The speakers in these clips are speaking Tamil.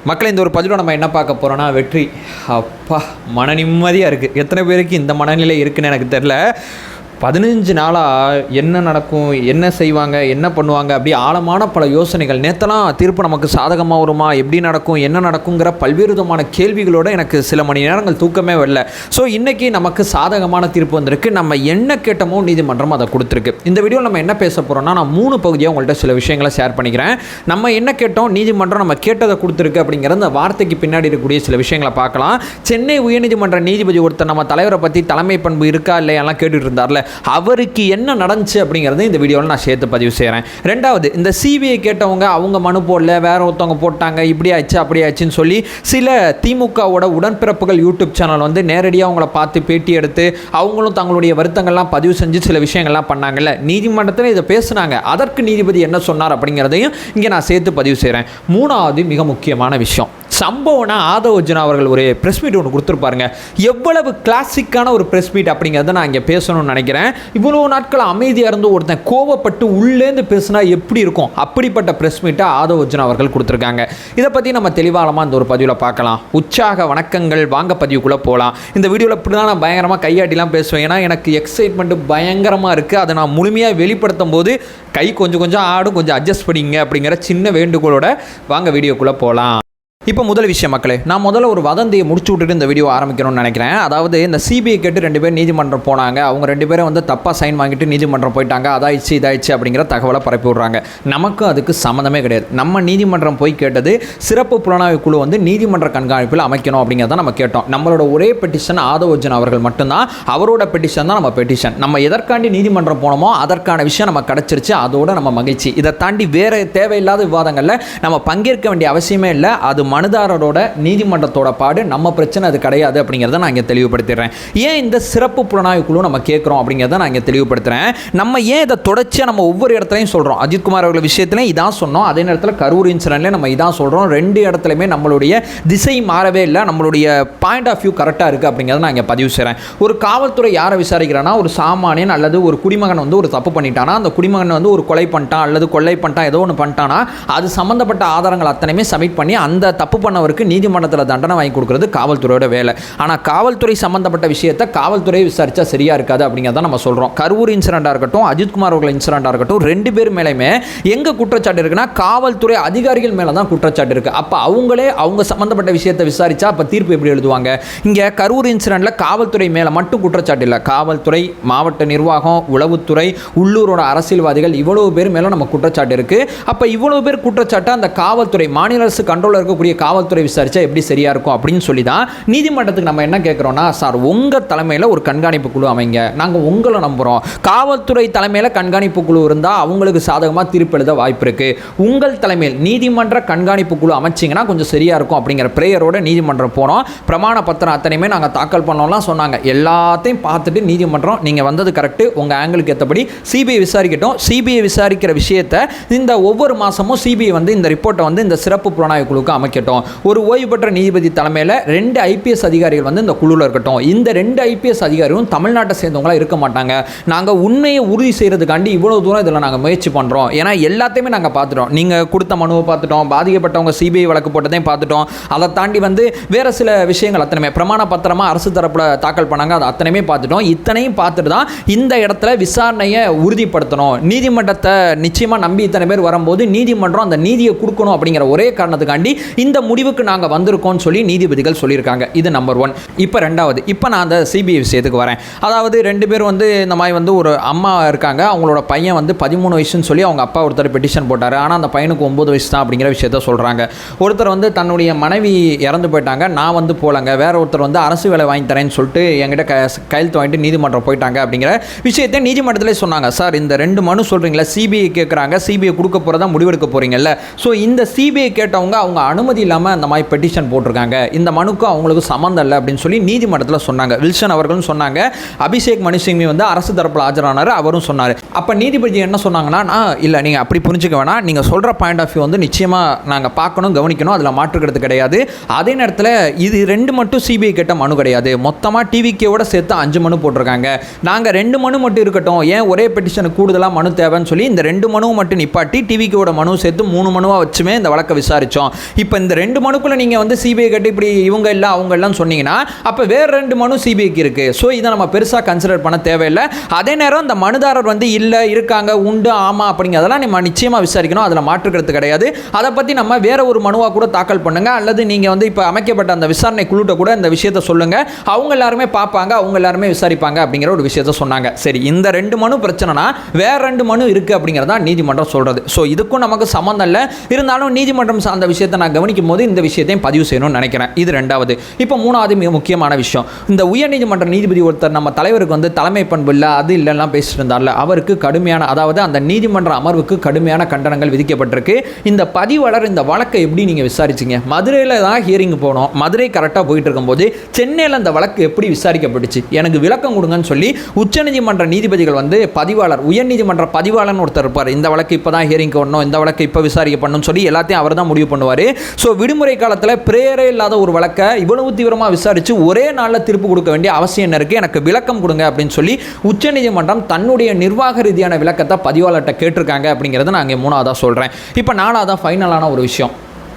மக்களே இந்த ஒரு பதிவில் நம்ம என்ன பார்க்க போகிறோன்னா வெற்றி. அப்பா மன நிம்மதியாக இருக்குது. எத்தனை பேருக்கு இந்த மனநிலை இருக்குன்னு எனக்கு தெரில. 15 நாளாக என்ன நடக்கும், என்ன செய்வாங்க, என்ன பண்ணுவாங்க, அப்படி ஆழமான பல யோசனைகள். நேற்றெல்லாம் தீர்ப்பு நமக்கு சாதகமாக வருமா, எப்படி நடக்கும், என்ன நடக்குங்கிற பல்வேறு விதமான கேள்விகளோடு எனக்கு சில மணி நேரங்கள் தூக்கமே வரல. ஸோ இன்றைக்கி நமக்கு சாதகமான தீர்ப்பு வந்திருக்கு. நம்ம என்ன கேட்டமோ நீதிமன்றம் அதை கொடுத்துருக்கு. இந்த வீடியோவில் நம்ம என்ன பேச போகிறோம்னா, நான் 3 பகுதியாக உங்கள்கிட்ட சில விஷயங்களை ஷேர் பண்ணிக்கிறேன். நம்ம என்ன கேட்டோம், நீதிமன்றம் நம்ம கேட்டதை கொடுத்துருக்கு அப்படிங்கிற அந்த வார்த்தைக்கு பின்னாடி இருக்கக்கூடிய சில விஷயங்களை பார்க்கலாம். சென்னை உயர்நீதிமன்ற நீதிபதி ஒருத்தர் நம்ம தலைவரை பற்றி தலைமை பண்பு இருக்கா இல்லையெல்லாம் கேட்டுட்டு இருந்தார்ல, அவருக்கு என்ன நடந்துச்சு அப்படிங்கிறத இந்த வீடியோவில் நான் சேர்த்து பதிவு செய்கிறேன். ரெண்டாவது, இந்த சிபிஐ கேட்டவங்க அவங்க மனு போடல, வேற ஒருத்தவங்க போட்டாங்க, இப்படி ஆச்சு அப்படி ஆச்சுன்னு சொல்லி சில திமுகவோட உடன்பிறப்புகள் யூடியூப் சேனல் வந்து நேரடியாக அவங்கள பார்த்து பேட்டி எடுத்து அவங்களும் தங்களுடைய வருத்தங்கள்லாம் பதிவு செஞ்சு சில விஷயங்கள்லாம் பண்ணாங்கல்ல, நீதிமன்றத்தில் இதை பேசுனாங்க. அதற்கு நீதிபதி என்ன சொன்னார் அப்படிங்கிறதையும் இங்கே நான் சேர்த்து பதிவு செய்கிறேன். மூணாவது மிக முக்கியமான விஷயம், சம்பவம்னா ஆதவ் அர்ஜுனா அவர்கள் ஒரு ப்ரெஸ் மீட் ஒன்று கொடுத்துருப்பாருங்க. எவ்வளவு கிளாசிக்கான ஒரு ப்ரெஸ் மீட் அப்படிங்கிறத நான் இங்கே பேசணும்னு நினைக்கிறேன். இவ்வளோ நாட்கள் அமைதியாக இருந்து ஒருத்தன் கோவப்பட்டு உள்ளேந்து பேசுனா எப்படி இருக்கும், அப்படிப்பட்ட ப்ரெஸ் மீட்டை ஆதவ் அர்ஜுனா அவர்கள் கொடுத்துருக்காங்க. இதை பற்றி நம்ம தெளிவாகலாமா இந்த ஒரு பதிவில் பார்க்கலாம். உற்சாக வணக்கங்கள், வாங்க பதிவுக்குள்ளே போகலாம். இந்த வீடியோவில் இப்படி தான் நான் பயங்கரமாக கையாட்டிலாம் பேசுவேன். ஏன்னா எனக்கு எக்ஸைட்மெண்ட்டு பயங்கரமாக இருக்குது. அதை நான் முழுமையாக வெளிப்படுத்தும் போது கை கொஞ்சம் ஆடும், கொஞ்சம் அட்ஜஸ்ட் பண்ணிங்க அப்படிங்கிற சின்ன வேண்டுகோளோட வாங்க வீடியோக்குள்ளே போகலாம். இப்போ முதல் விஷயம் மக்களே, நான் முதல்ல ஒரு வதந்தியை முடிச்சு விட்டுட்டு இந்த வீடியோ ஆரம்பிக்கணும்னு நினைக்கிறேன். அதாவது இந்த சிபிஐ கேட்டு 2 பேர் நீதிமன்றம் போனாங்க. அவங்க 2 பேரும் வந்து தப்பாக சைன் வாங்கிட்டு நீதிமன்றம் போயிட்டாங்க, அதாயிடுச்சு இதாயிடுச்சு அப்படிங்கிற தகவலை பரப்பி விட்றாங்க. நமக்கும் அதுக்கு சம்மந்தமே கிடையாது. நம்ம நீதிமன்றம் போய் கேட்டது சிறப்பு புலனாய்வு குழு வந்து நீதிமன்ற கண்காணிப்பில் அமைக்கணும் அப்படிங்கிறத நம்ம கேட்டோம். நம்மளோட ஒரே பெட்டிஷன் ஆதவ் அர்ஜுனா அவர்கள் மட்டும்தான். அவரோட பெட்டிஷன் தான் நம்ம பெட்டிஷன். நம்ம எதற்காண்டி நீதிமன்றம் போனோமோ அதற்கான விஷயம் நம்ம கிடச்சிருச்சு, அதோட நம்ம மகிழ்ச்சி. இதை தாண்டி வேறு தேவையில்லாத விவாதங்களில் நம்ம பங்கேற்க வேண்டிய அவசியமே இல்லை. அது மனுதாரரோட நீதிமன்றத்தோட பாடு, நம்ம பிரச்சனை அது கிடையாது அப்படிங்கிறத நான் இங்கே தெளிவுபடுத்திடுறேன். ஏன் இந்த சிறப்பு புலனாய்வு குழு நம்ம கேட்குறோம் அப்படிங்கிறத நான் இங்கே தெளிவுபடுத்துகிறேன். நம்ம ஏன் இதை தொடர்ச்சியாக நம்ம ஒவ்வொரு இடத்துலையும் சொல்கிறோம். அஜித்குமார் அவர்கள் விஷயத்துலையும் இதான் சொன்னோம், அதே நேரத்தில் கரூர் இன்சிடென்ட்லேயும் நம்ம இதான் சொல்கிறோம். 2 இடத்துலையுமே நம்மளுடைய திசை மாறவே இல்லை, நம்மளுடைய பாயிண்ட் ஆஃப் வியூ கரெக்டாக இருக்குது அப்படிங்கிறத நான் இங்கே பதிவு செய்கிறேன். ஒரு காவல்துறை யாரை விசாரிக்கிறான்னா, ஒரு சாமானியன் அல்லது ஒரு குடிமகன் வந்து ஒரு தப்பு பண்ணிட்டானா, அந்த குடிமகன் வந்து ஒரு கொலை பண்ணிட்டான் அல்லது கொள்ளை பண்ணிட்டான், ஏதோ ஒன்று பண்ணிட்டானா, அது சம்மந்தப்பட்ட ஆதாரங்கள் அத்தனையுமே சப்மிட் பண்ணி அந்த தப்பு பண்ணவருக்கு நீதிமன்றத்தில் தண்டனை வாங்கி கொடுக்கிறது காவல்துறையோட வேலை. ஆனால் காவல்துறை சம்பந்தப்பட்ட விஷயத்தை காவல்துறை விசாரிச்சா சரியா இருக்காது அப்படிங்கிறத நம்ம சொல்றோம். கரூர் இன்சிடென்ட்டாக இருக்கட்டும், அஜித்குமார் அவர்கள் இன்சிடென்ட்டாக இருக்கட்டும், 2 பேர் மேலேயுமே எங்க குற்றச்சாட்டு இருக்குன்னா காவல்துறை அதிகாரிகள் மேலே தான் குற்றச்சாட்டு இருக்கு. அப்போ அவங்களே அவங்க சம்பந்தப்பட்ட விஷயத்தை விசாரிச்சா அப்போ தீர்ப்பு எப்படி எழுதுவாங்க? இங்கே கரூர் இன்சிடென்ட்ல காவல்துறை மேலே மட்டும் குற்றச்சாட்டு இல்லை, காவல்துறை, மாவட்ட நிர்வாகம், உளவுத்துறை, உள்ளூரோட அரசியல்வாதிகள் இவ்வளவு பேர் மேலே நம்ம குற்றச்சாட்டு இருக்கு. அப்போ இவ்வளவு பேர் குற்றச்சாட்டு அந்த காவல்துறை, மாநில அரசு கண்ட்ரோலில் இருக்கக்கூடிய காவல்துறை விசாரிச்சா எப்படி சரியா இருக்கும் அப்படின்னு சொல்லி தான் நீதிமன்றத்துக்கு நம்ம என்ன கேட்குறோம்னா, சார் உங்கள் தலைமையில் ஒரு கண்காணிப்பு குழு அமைங்க, நாங்கள் உங்களை நம்புகிறோம். காவல்துறை தலைமையில் கண்காணிப்பு குழு இருந்தால் அவங்களுக்கு சாதகமாக தீர்ப்பு எழுத வாய்ப்பு இருக்குது. உங்கள் தலைமையில் நீதிமன்ற கண்காணிப்பு குழு அமைச்சிங்கன்னா கொஞ்சம் சரியா இருக்கும் அப்படிங்கிற பிரேயரோட நீதிமன்றம் போனோம். பிரமாண பத்திரம் அத்தனையுமே நாங்கள் தாக்கல் பண்ணோம்லாம் சொன்னாங்க. எல்லாத்தையும் பார்த்துட்டு நீதிமன்றம் நீங்கள் வந்தது கரெக்டு, உங்கள் ஆங்கிளுக்கு ஏற்றபடி சிபிஐ விசாரிக்கட்டும். சிபிஐ விசாரிக்கிற விஷயத்தை இந்த ஒவ்வொரு மாதமும் சிபிஐ வந்து இந்த ரிப்போர்ட்டை வந்து இந்த சிறப்பு புலனாய்வு குழுக்கு அமைக்கட்டும். ஒரு ஓய்வு பெற்ற நீதிபதி தலைமையில் 2 ஐபிஎஸ் அதிகாரிகள் வந்து இந்த குழுவில் இருக்கட்டும். இந்த 2 ஐபிஎஸ் அதிகாரிகளும் தமிழ்நாட்டை சேர்ந்தவங்களா இருக்க மாட்டாங்க. நாங்கள் உண்மையை உறுதி செய்யறதுக்காண்டி இவ்வளவு தூரம் இதில் நாங்கள் முயற்சி பண்ணுறோம். ஏன்னா எல்லாத்தையுமே நாங்கள் பார்த்துட்டோம். நீங்கள் கொடுத்த மனுவை பார்த்துட்டோம், பாதிக்கப்பட்டவங்க சிபிஐ வழக்கு போட்டதையும் பார்த்துட்டோம். அதை தாண்டி வந்து வேறு சில விஷயங்கள் அத்தனையுமே பிரமாண பத்திரமாக அரசு தரப்பில் தாக்கல் பண்ணாங்க, அது அத்தனையுமே பார்த்துட்டோம். இத்தனையும் பார்த்துட்டு தான் இந்த இடத்துல விசாரணையை உறுதிப்படுத்தணும். நீதிமன்றத்தை நிச்சயமாக நம்பி இத்தனை பேர் வரும்போது நீதிமன்றம் அந்த நீதியை கொடுக்கணும் அப்படிங்கிற ஒரே காரணத்துக்காண்டி இந்த முடிவுக்கு நாங்கள் வந்திருக்கோம்னு சொல்லி நீதிபதிகள் சொல்லியிருக்காங்க. இது நம்பர் 1. இப்போ 2வது, இப்போ நான் அந்த சிபிஐ விஷயத்துக்கு வரேன். அதாவது 2 பேர் வந்து இந்த மாதிரி வந்து ஒரு அம்மா இருக்காங்க, அவங்களோட பையன் வந்து 13 வயசுன்னு சொல்லி அவங்க அப்பா ஒருத்தர் பெட்டிஷன் போட்டார். ஆனால் அந்த பையனுக்கு 9 வயசு தான் அப்படிங்கிற விஷயத்த சொல்கிறாங்க. ஒருத்தர் வந்து தன்னுடைய மனைவி இறந்து போயிட்டாங்க, நான் வந்து போலங்க, வேற ஒருத்தர் வந்து அரசு வேலை வாங்கி தரேன்னு சொல்லிட்டு என்கிட்ட கையெழுத்து வாங்கிட்டு நீதிமன்றம் போயிட்டாங்க அப்படிங்கிற விஷயத்தை நீதிமன்றத்திலே சொன்னாங்க. சார் இந்த 2 மனு சொல்கிறீங்களா, சிபிஐ கேட்குறாங்க, சிபிஐ கொடுக்க போகிறதா முடிவெடுக்க போகிறீங்கல்ல, ஸோ இந்த சிபிஐ கேட்டவங்க அவங்க அனுமதி இல்லாமல் அந்த மாதிரி பெட்டிஷன் போட்டிருக்காங்க, இந்த மனுக்கு அவங்களுக்கு சம்மந்தம் இல்லை அப்படின்னு சொல்லி நீதிமன்றத்தில் சொன்னாங்க. வில்சன் அவர்களும் சொன்னாங்க, அபிஷேக் மனு சிங்வி வந்து அரசு தரப்பில் ஆஜரானார், அவரும் சொன்னார். அப்போ நீதிபதி என்ன சொன்னாங்கன்னா, இல்லை நீங்கள் அப்படி புரிஞ்சுக்க வேணாம், நீங்கள் சொல்கிற பாயிண்ட் ஆஃப் வியூ வந்து நிச்சயமாக நாங்கள் பார்க்கணும், கவனிக்கணும், அதில் மாற்றுக்கிறது கிடையாது. அதே நேரத்தில் இது 2 மட்டும் சிபிஐ கேட்ட மனு கிடையாது, மொத்தமாக டிவிகேவோட சேர்த்து 5 மனு போட்டிருக்காங்க. நாங்கள் 2 மனு மட்டும் இருக்கட்டும், ஏன் ஒரே பெட்டிஷனுக்கு கூடுதலாக மனு தேவைன்னு சொல்லி இந்த 2 மனுவும் மட்டும் நிப்பாட்டி டிவிகேவோட மனு சேர்த்து 3 மனுவாக வச்சுமே இந்த வழக்கை விசாரித்தோம். இப்போ இந்த இந்த 2 மனுக்குள்ளே நீங்கள் வந்து சிபிஐ கட்டி இப்படி இவங்க இல்லை அவங்க இல்லைன்னு சொன்னீங்கன்னா அப்போ வேறு 2 மனு சிபிஐக்கு இருக்குது. ஸோ இதை நம்ம பெருசாக கன்சிடர் பண்ண தேவையில்லை. அதே நேரம் இந்த மனுதாரர் வந்து இல்லை இருக்காங்க உண்டு ஆமாம் அப்படிங்கிறதெல்லாம் நம்ம நிச்சயமாக விசாரிக்கணும். அதில் மாற்றுக்கிறது கிடையாது. அதை பற்றி நம்ம வேற ஒரு மனுவாக கூட தாக்கல் பண்ணுங்கள். அல்லது நீங்கள் வந்து இப்போ அமைக்கப்பட்ட அந்த விசாரணை குழுட்ட கூட இந்த விஷயத்தை சொல்லுங்கள். அவங்க எல்லாருமே பார்ப்பாங்க, அவங்க எல்லாருமே விசாரிப்பாங்க அப்படிங்கிற ஒரு விஷயத்தை சொன்னாங்க. சரி, இந்த 2 மனு பிரச்சனைனா வேற 2 மனு இருக்குது அப்படிங்கிறதா நீதிமன்றம் சொல்கிறது. ஸோ இதுக்கும் நமக்கு சம்மந்தம் இல்லை. இருந்தாலும் நீதிமன்றம் சார்ந்த விஷயத்தை நான் கவனிக்கும் போது இந்த விஷயத்தையும் பதிவு செய்யணும்னு நினைக்கிறேன். இது 2வது. இப்போ 3வது மிக முக்கியமான விஷயம், இந்த உயர்நீதிமன்ற நீதிபதி ஒருத்தர் நம்ம தலைவருக்கு வந்து தலைமை பண்பு இல்லை அது இல்லைலாம் பேசிட்டு இருந்தார்ல, அவருக்கு கடுமையான, அதாவது அந்த நீதிமன்ற அமர்வுக்கு கடுமையான கண்டனங்கள் விதிக்கப்பட்டிருக்கு. இந்த பதிவாளர் இந்த வழக்கை எப்படி நீங்கள் விசாரிச்சிங்க? மதுரையில் தான் ஹியரிங் போனோம், மதுரை கரெக்டாக போயிட்டு இருக்கும்போது சென்னையில் அந்த வழக்கு எப்படி விசாரிக்கப்பட்டுச்சு, எனக்கு விளக்கம் கொடுங்கன்னு சொல்லி உச்சநீதிமன்ற நீதிபதிகள் வந்து பதிவாளர், உயர்நீதிமன்ற பதிவாளர்னு ஒருத்தர் இருப்பார், இந்த வழக்கு இப்போ தான் ஹியரிங் வரணும், இந்த வழக்கு இப்போ விசாரிக்கப்படணும்னு சொல்லி எல்லாத்தையும் அவர் தான் முடிவு பண்ணுவார். ஸோ விடுமுறை காலத்தில் பிரேயரே இல்லாத ஒரு வழக்கை இவ்வளவு தீவிரமாக விசாரித்து ஒரே நாளில் தீர்ப்பு கொடுக்க வேண்டிய அவசியம் என்ன இருக்குது, எனக்கு விளக்கம் கொடுங்க அப்படின்னு சொல்லி உச்சநீதிமன்றம் தன்னுடைய நிர்வாக ரீதியான விளக்கத்தை பதிவாளர்கிட்ட கேட்டிருக்காங்க அப்படிங்கிறத நான் இங்கே 3வதாக சொல்கிறேன். இப்போ 4வதாக ஃபைனலான ஒரு விஷயம்,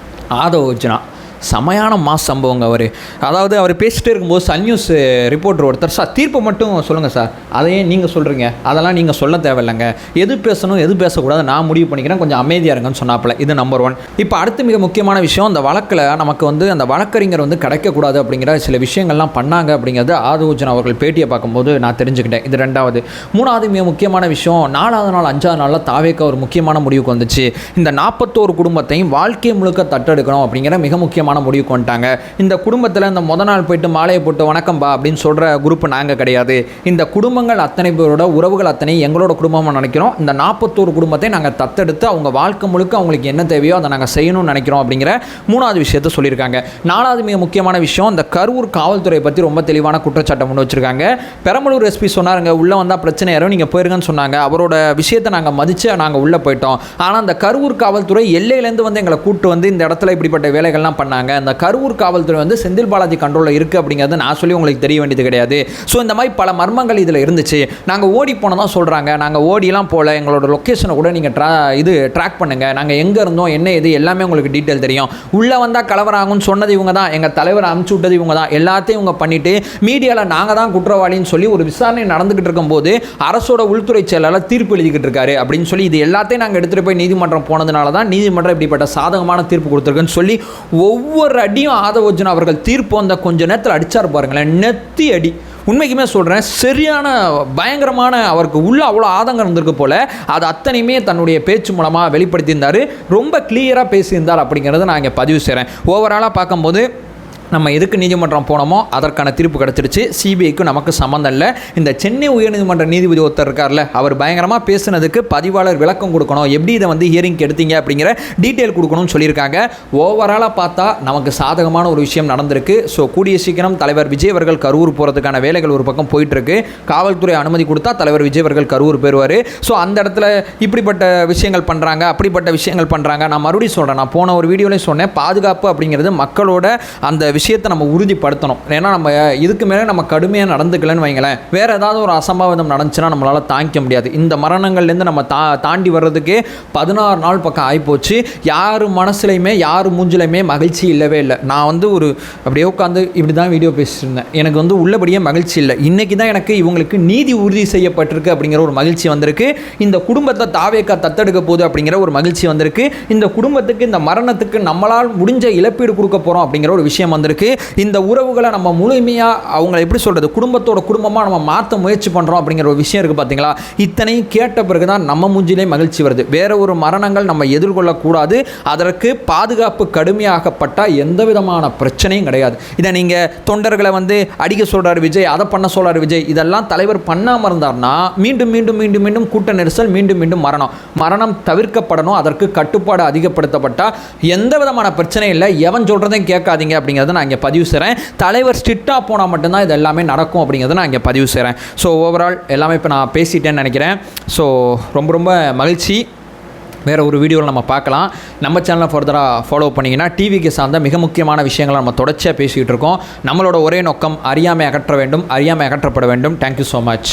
ஆதவ் அர்ஜுனா செமையான மாஸ் சம்பவங்க. அதாவது அவர் பேசிகிட்டே இருக்கும்போது சன் நியூஸ் ரிப்போர்ட்டர் ஒருத்தர், சார் தீர்ப்பு மட்டும் சொல்லுங்கள் சார், அதையே நீங்கள் சொல்கிறீங்க, அதெல்லாம் நீங்கள் சொல்ல தேவையில்லைங்க, எது பேசணும் எது பேசக்கூடாது நான் முடிவு பண்ணிக்கிறேன், கொஞ்சம் அமைதியாக இருங்கன்னு சொன்னாப்பில். இது நம்பர் 1. இப்போ அடுத்து மிக முக்கியமான விஷயம், அந்த வழக்கில் நமக்கு வந்து அந்த வழக்கறிஞர் வந்து கிடைக்கக்கூடாது அப்படிங்கிற சில விஷயங்கள்லாம் பண்ணாங்க அப்படிங்கிறது ஆதவ் அர்ஜுனா அவர்கள் பேட்டியை பார்க்கும்போது நான் தெரிஞ்சுக்கிட்டேன். இது 2வது. 3வது மிக முக்கியமான விஷயம், 4வது நாள் 5வது நாளில் தாவேக்கா ஒரு முக்கியமான முடிவுக்கு வந்துச்சு. இந்த 41 குடும்பத்தையும் வாழ்க்கை முழுக்க தட்டெடுக்கணும் அப்படிங்கிற மிக முக்கியமான முடிவுக்கு வந்துட்டாங்க. இந்த குடும்பத்தில் இந்த முத நாள் போயிட்டு மாலையை போட்டு வணக்கம் பா அப்படின்னு சொல்கிற குரூப் நாங்கள் கிடையாது. இந்த குடும்பங்கள் அத்தனை பேரோட உறவுகள் அத்தனை எங்களோட குடும்பமாக நினைக்கிறோம். இந்த 41 குடும்பத்தை நாங்கள் தத்தெடுத்து அவங்க வாழ்க்கை முழுக்க அவங்களுக்கு என்ன தேவையோ அதை நாங்கள் செய்யணும்னு நினைக்கிறோம் அப்படிங்கிற 3வது விஷயத்தை சொல்லியிருக்காங்க. 4வது மிக முக்கியமான விஷயம், இந்த கரூர் காவல்துறை பற்றி ரொம்ப தெளிவான குற்றச்சாட்டை முன் வச்சிருக்காங்க. பெரம்பலூர் எஸ்பி சொன்னாருங்க, உள்ளே வந்தால் பிரச்சனை யாரும் நீங்கள் போயிருங்கன்னு சொன்னாங்க. அவரோட விஷயத்தை நாங்கள் மதித்து நாங்கள் உள்ளே போயிட்டோம். ஆனால் அந்த கரூர் காவல்துறை எல்லையிலேருந்து வந்து எங்களை கூப்பிட்டு வந்து இந்த இடத்துல இப்படிப்பட்ட வேலைகள்லாம் பண்ணாங்க. அந்த கரூர் காவல்துறை வந்து செந்தில் பாலாஜி கண்ட்ரோலில் இருக்குது அப்படிங்கிறது நான் சொல்லி உங்களுக்கு தெரிய வேண்டியது கிடையாது. ஸோ இந்த மாதிரி பல மர்மங்கள் இதில் இருந்துச்சு. நாங்கள் ஓடி போனதான் சொல்கிறாங்க, நாங்கள் ஓடிலாம் போகல, எங்களோட லொக்கேஷனை கூட நீங்கள் ட்ராக் பண்ணுங்கள், நாங்கள் எங்கே இருந்தோம் என்ன இது எல்லாமே உங்களுக்கு டீட்டெயில் தெரியும். உள்ளே வந்தால் கலவராகும்னு சொன்னது இவங்க தான், எங்கள் தலைவர் அனுப்பிச்சு விட்டது இவங்க தான், எல்லாத்தையும் இவங்க பண்ணிவிட்டு மீடியாவில் நாங்கள் தான் குற்றவாளின்னு சொல்லி ஒரு விசாரணை நடந்துக்கிட்டு இருக்கும்போது அரசோட உள்துறை செயலாளர் தீர்ப்பு எழுதிக்கிட்டு இருக்காரு அப்படின்னு சொல்லி இது எல்லாத்தையும் நாங்கள் எடுத்துகிட்டு போய் நீதிமன்றம் போனதுனால தான் நீதிமன்றம் இப்படிப்பட்ட சாதகமான தீர்ப்பு கொடுத்துருக்குன்னு சொல்லி ஒவ்வொரு அடியும் ஆதவ் அர்ஜுனா அவர்கள் தீர்ப்பு வந்த கொஞ்ச நேரத்தில் அடித்தார் பாருங்களேன், நெத்தி அடி. உண்மைக்குமே சொல்கிறேன், சரியான பயங்கரமான, அவருக்கு உள்ள அவ்வளோ ஆதங்கம் இருந்திருக்கு போல், அது அத்தனையுமே தன்னுடைய பேச்சு மூலமாக வெளிப்படுத்தியிருந்தார். ரொம்ப கிளியராக பேசியிருந்தார் அப்படிங்கிறத நான் இங்கே பதிவு செய்கிறேன். ஓவராலாக பார்க்கும்போது நம்ம எதுக்கு நீதிமன்றம் போனோமோ அதற்கான தீர்ப்பு கிடச்சிருச்சு. சிபிஐக்கு நமக்கு சம்மந்தம் இல்லை. இந்த சென்னை உயர்நீதிமன்ற நீதிபதி ஒருத்தர் இருக்கார்ல, அவர் பயங்கரமாக பேசுனதுக்கு பதிவாளர் விளக்கம் கொடுக்கணும், எப்படி இதை வந்து ஹியரிங் எடுத்தீங்க அப்படிங்கிற டீட்டெயில் கொடுக்கணும்னு சொல்லியிருக்காங்க. ஓவராலாக பார்த்தா நமக்கு சாதகமான ஒரு விஷயம் நடந்திருக்கு. ஸோ கூடிய சீக்கிரம் தலைவர் விஜய் அவர்கள் கரூர் போகிறதுக்கான வேலைகள் ஒரு பக்கம் போயிட்டுருக்கு. காவல்துறை அனுமதி கொடுத்தா தலைவர் விஜய் அவர்கள் கரூர் போயிடுவார். ஸோ அந்த இடத்துல இப்படிப்பட்ட விஷயங்கள் பண்ணுறாங்க, அப்படிப்பட்ட விஷயங்கள் பண்ணுறாங்க. நான் மறுபடியும் சொல்கிறேன், நான் போன ஒரு வீடியோலையும் சொன்னேன், பாதுகாப்பு அப்படிங்கிறது மக்களோட அந்த விஷயத்தை நம்ம உறுதிப்படுத்தணும். ஏன்னா நம்ம இதுக்கு மேலே நம்ம கடுமையாக நடந்துக்கலன்னு வைங்களேன், வேறு ஏதாவது ஒரு அசம்பாவிதம் நடந்துச்சுன்னா நம்மளால் தாங்கிக்க முடியாது. இந்த மரணங்கள்லேருந்து நம்ம தாண்டி வர்றதுக்கே 16 நாள் பக்கம் ஆகிப்போச்சு. யார் மனசுலையுமே யார் மூஞ்சிலையுமே மகிழ்ச்சி இல்லவே இல்லை. நான் வந்து ஒரு அப்படியே உட்காந்து இப்படி தான் வீடியோ பேசிட்டு இருந்தேன், எனக்கு வந்து உள்ளபடியே மகிழ்ச்சி இல்லை. இன்றைக்கி தான் எனக்கு இவங்களுக்கு நீதி உறுதி செய்யப்பட்டிருக்கு அப்படிங்கிற ஒரு மகிழ்ச்சி வந்திருக்கு. இந்த குடும்பத்தை தாவேக்கா தத்தெடுக்க போகுது அப்படிங்கிற ஒரு மகிழ்ச்சி வந்திருக்கு. இந்த குடும்பத்துக்கு இந்த மரணத்துக்கு நம்மளால் முடிஞ்ச இழப்பீடு கொடுக்க போகிறோம் அப்படிங்கிற ஒரு விஷயம் வந்திருக்கு. இந்த உறவுகளை நம்ம முழுமையாக அவங்களை எப்படி சொல்கிறது, குடும்பத்தோட குடும்பமாக நம்ம மாற்ற முயற்சி பண்ணுறோம் அப்படிங்கிற ஒரு விஷயம் இருக்குது பார்த்தீங்களா. இத்தனையும் கேட்ட பிறகு தான் நம்ம மூஞ்சிலே மகிழ்ச்சி வருது. வேறு ஒரு மரணங்கள் நம்ம எதிர்கொள்ளக்கூடாது, அதற்கு பாதுகாப்பு கடுமையாகப்பட்டால் எந்த விதமான பிரச்சனையும் கிடையாது. இதை நீங்கள் தொண்டர்களை வந்து அடிக்க சொல்கிறார் விஜய், அதை பண்ண சொல்கிறார் விஜய், இதெல்லாம் தலைவர் பண்ணாமல் இருந்தார்னா மீண்டும் மீண்டும் மீண்டும் மீண்டும் கூட்ட நெரிசல், மீண்டும் மீண்டும் மரணம் தவிர்க்கப்படணும். அதற்கு கட்டுப்பாடு அதிகப்படுத்தப்பட்டால் எந்த விதமான பிரச்சனையும் இல்லை. எவன் சொல்கிறதையும் கேட்காதீங்க அப்படிங்கிறத நான் இங்கே பதிவு செய்கிறேன். தலைவர் ஸ்ட்ரிக்டாக போனால் மட்டும்தான் இது எல்லாமே நடக்கும் அப்படிங்கிறத நான் இங்கே பதிவு செய்கிறேன். ஸோ ஓவரால் எல்லாமே இப்போ நான் பேசிட்டேன்னு நினைக்கிறேன். ஸோ ரொம்ப ரொம்ப மகிழ்ச்சி. வேறு ஒரு வீடியோவில் நம்ம பார்க்கலாம். நம்ம சேனலை ஃபர்தராக ஃபாலோ பண்ணிங்கன்னா டிவிக்கு சார்ந்த மிக முக்கியமான விஷயங்களை நம்ம தொடர்ச்சியாக பேசிகிட்டு இருக்கோம். நம்மளோட ஒரே நோக்கம் அறியாமை அகற்ற வேண்டும், அறியாமை அகற்றப்பட வேண்டும். Thank you so much.